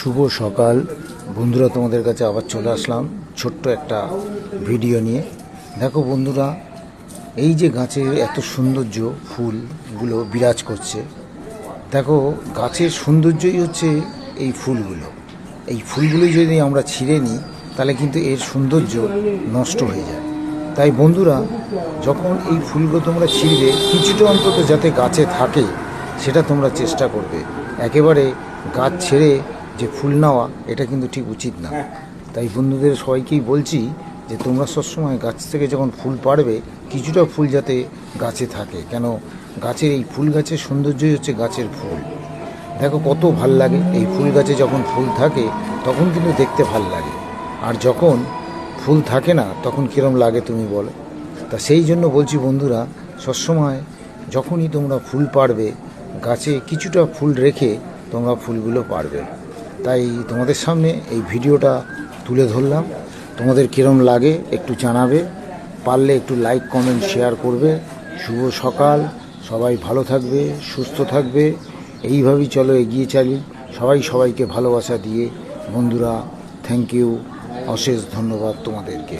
শুভ সকাল বন্ধুরা, তোমাদের কাছে আবার চলে আসলাম ছোট্ট একটা ভিডিও নিয়ে। দেখো বন্ধুরা, এই যে গাছের এত সৌন্দর্য, ফুলগুলো বিরাজ করছে, দেখো গাছের সৌন্দর্যই হচ্ছে এই ফুলগুলো। এই ফুলগুলোই যদি আমরা ছিঁড়ে নিই তাহলে কিন্তু এর সৌন্দর্য নষ্ট হয়ে যায়। তাই বন্ধুরা, যখন এই ফুলগুলো তোমরা ছিঁড়বে, কিছুটা অন্তত যাতে গাছে থাকে সেটা তোমরা চেষ্টা করবে। একেবারে গাছ ছেড়ে যে ফুল নেওয়া, এটা কিন্তু ঠিক উচিত না। তাই বন্ধুদের সবাইকেই বলছি যে তোমরা সবসময় গাছ থেকে যখন ফুল পাড়বে, কিছুটা ফুল যাতে গাছে থাকে। কেন, গাছের এই ফুল গাছের সৌন্দর্যই হচ্ছে গাছের ফুল। দেখো কত ভাল লাগে এই ফুল গাছে যখন ফুল থাকে তখন কিন্তু দেখতে ভাল লাগে, আর যখন ফুল থাকে না তখন কীরম লাগে তুমি বলো। তা সেই জন্য বলছি বন্ধুরা, সবসময় যখনই তোমরা ফুল পাড়বে, গাছে কিছুটা ফুল রেখে তোমরা ফুলগুলো পাড়বে। তাই তোমাদের সামনে এই ভিডিওটা তুলে ধরলাম। তোমাদের কীরম লাগে একটু জানাবে, পারলে একটু লাইক কমেন্ট শেয়ার করবে। শুভ সকাল, সবাই ভালো থাকবে, সুস্থ থাকবে, এইভাবেই চলো এগিয়ে চালি। সবাই সবাইকে ভালোবাসা দিয়ে বন্ধুরা, থ্যাংক ইউ, অশেষ ধন্যবাদ তোমাদেরকে।